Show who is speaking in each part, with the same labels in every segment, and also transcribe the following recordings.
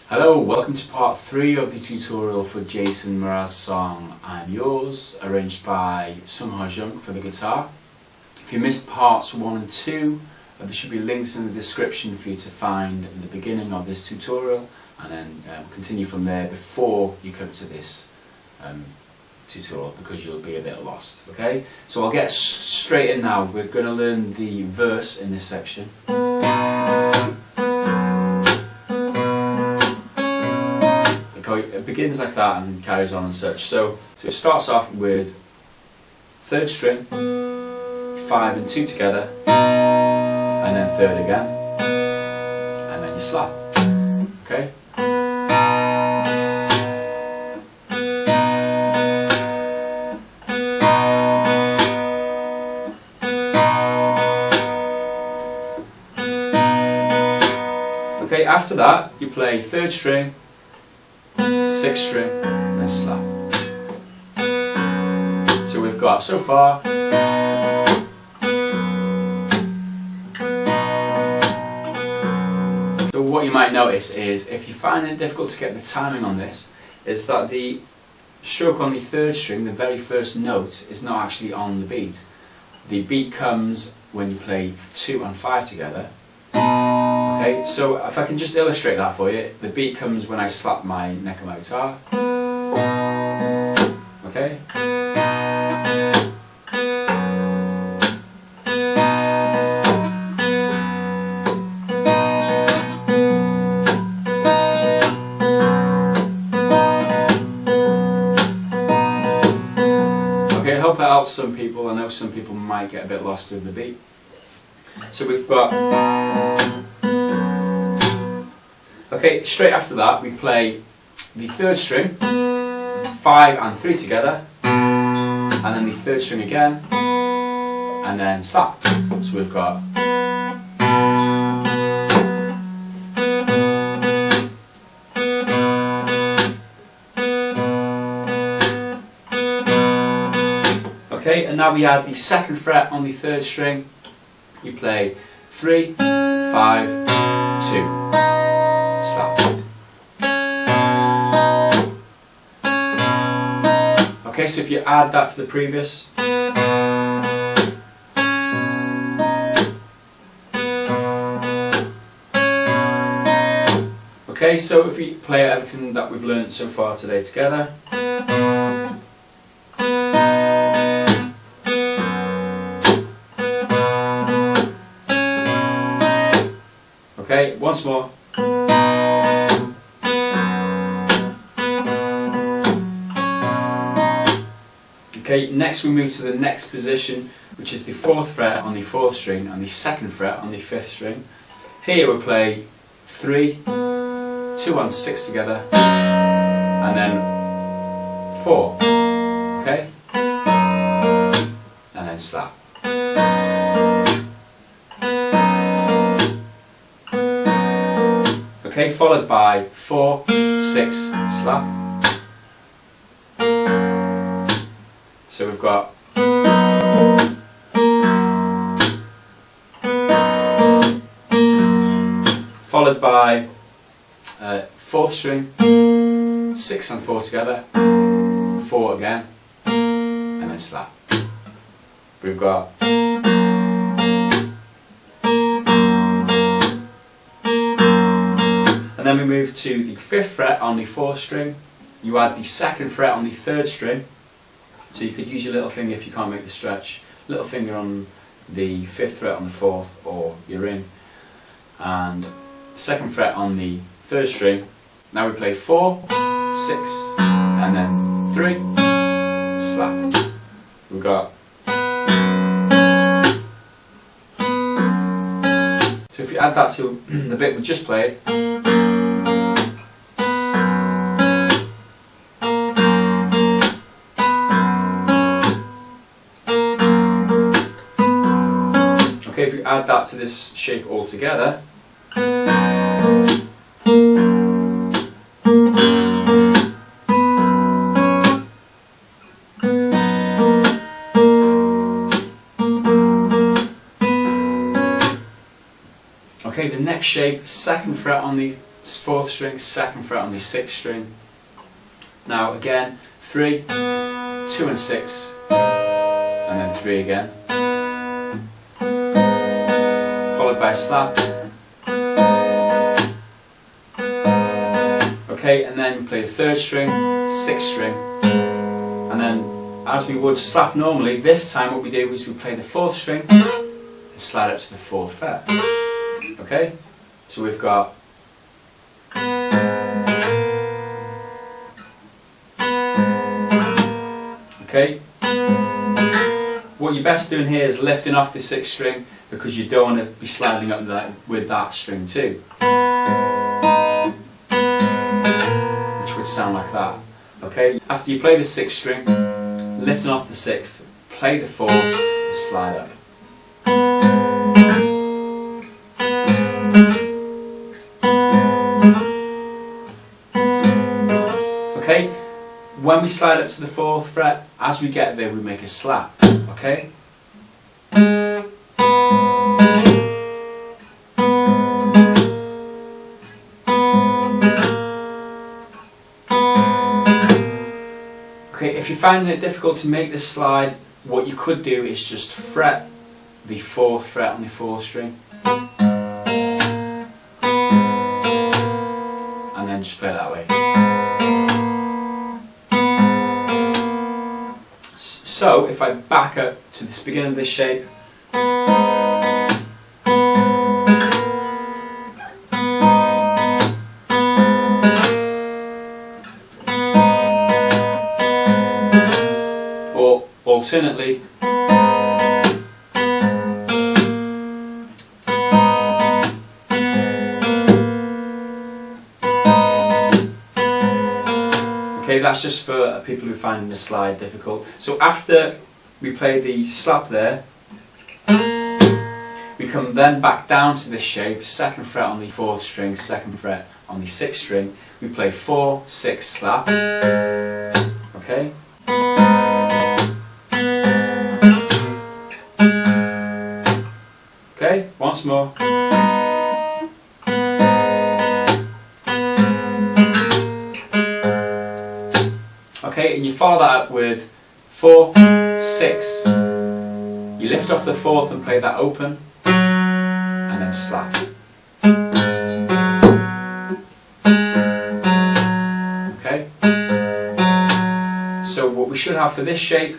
Speaker 1: Hello, welcome to part 3 of the tutorial for Jason Mraz's song I'm Yours, arranged by Sungha Jung for the guitar. If you missed parts 1 and 2, there should be links in the description for you to find at the beginning of this tutorial, and then continue from there before you come to this tutorial, because you'll be a bit lost. Okay, so I'll get straight in now. We're going to learn the verse in this section. It begins like that and carries on and such. So it starts off with 3rd string, 5 and 2 together, and then 3rd again, and then you slap. Okay? Okay, after that you play 3rd string, 6th string, and then slap. So we've got so far. So what you might notice is, if you find it difficult to get the timing on this, is that the stroke on the 3rd string, the very first note, is not actually on the beat. The beat comes when you play 2 and 5 together. Okay, so if I can just illustrate that for you, the beat comes when I slap my neck of my guitar. Okay? Okay, I hope that helps some people. I know some people might get a bit lost with the beat. So we've got... Okay, straight after that we play the 3rd string, 5 and 3 together, and then the 3rd string again, and then slap. So we've got... Okay, and now we add the 2nd fret on the 3rd string. You play 3, 5, 2. Slap. Okay, so if you add that to the previous, okay, so if we play everything that we've learned so far today together. Okay, once more. Okay, next we move to the next position, which is the 4th fret on the 4th string and the 2nd fret on the 5th string. Here we'll play 3, 2 and 6 together, and then 4. Okay? And then slap. Okay, followed by 4, 6, slap. So we've got followed by 4th string, 6 and 4 together, 4 again, and then slap. We've got and then we move to the 5th fret on the 4th string. You add the 2nd fret on the 3rd string. So you could use your little finger if you can't make the stretch. Little finger on the 5th fret on the 4th or your ring. And 2nd fret on the 3rd string. Now we play 4, 6, and then 3, slap. We've got... So if you add that to the bit we just played, okay, if you add that to this shape all together, next shape, 2nd fret on the 4th string, 2nd fret on the 6th string. Now again, 3, 2 and 6, and then 3 again, followed by a slap. Okay, and then we play the 3rd string, 6th string, and then as we would slap normally, this time what we do is we play the 4th string and slide up to the 4th fret. Okay, so we've got okay. What you're best doing here is lifting off the 6th string, because you don't want to be sliding up that with that string too, which would sound like that. Okay, after you play the 6th string, lifting off the 6th, play the 4th and slide up. Okay, when we slide up to the 4th fret, as we get there we make a slap. Okay? Okay, if you're finding it difficult to make this slide, what you could do is just fret the 4th fret on the 4th string and then just play it that way. So if I back up to the beginning of this shape, or alternately, okay, that's just for people who find the slide difficult. So after we play the slap there, we come then back down to this shape, 2nd fret on the 4th string, 2nd fret on the 6th string. We play 4, 6, slap. Okay. Okay, once more. Okay, and you follow that up with 4, 6. You lift off the 4th and play that open, and then slap. Okay. So what we should have for this shape .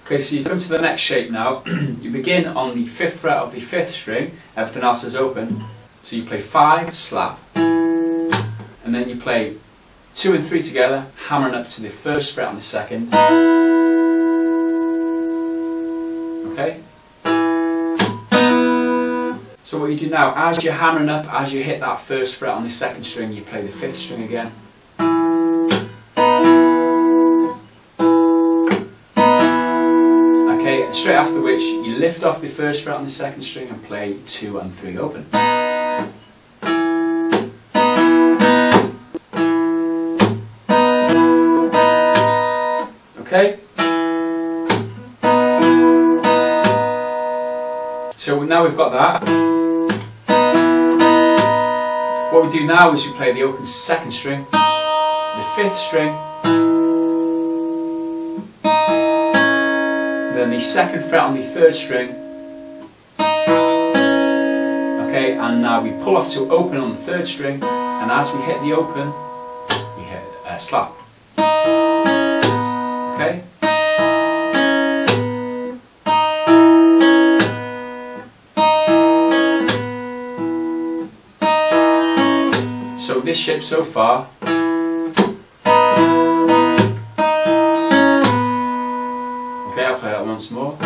Speaker 1: Okay, so you come to the next shape now. You begin on the 5th fret of the 5th string, everything else is open. So you play 5, slap, and then you play 2 and 3 together, hammering up to the 1st fret on the 2nd. Okay? So what you do now, as you're hammering up, as you hit that 1st fret on the 2nd string, you play the 5th string again. Straight after which you lift off the 1st fret on the 2nd string and play 2 and 3 open. Okay? So now we've got that. What we do now is we play the open 2nd string, the 5th string, then the 2nd fret on the 3rd string. Okay, and now we pull off to open on the 3rd string, and as we hit the open, we hit a slap. Okay? So this shape so far . Okay, I'll play that once more.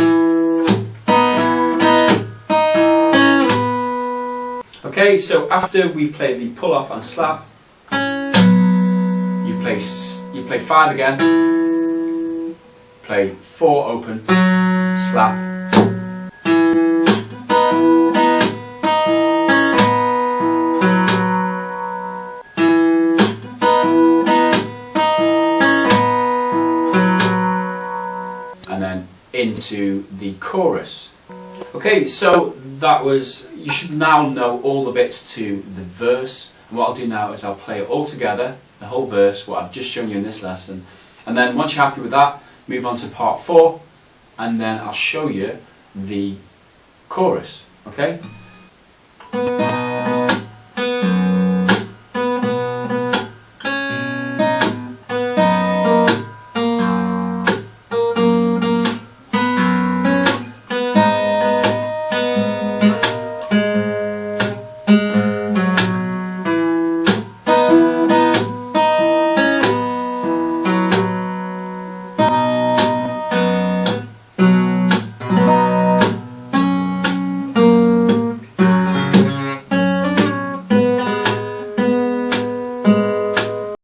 Speaker 1: Okay, so after we play the pull off and slap, you play 5 again, play 4 open, slap, into the chorus. Okay, so that was, you should now know all the bits to the verse, and what I'll do now is I'll play it all together, the whole verse, what I've just shown you in this lesson, and then once you're happy with that, move on to part 4, and then I'll show you the chorus, okay?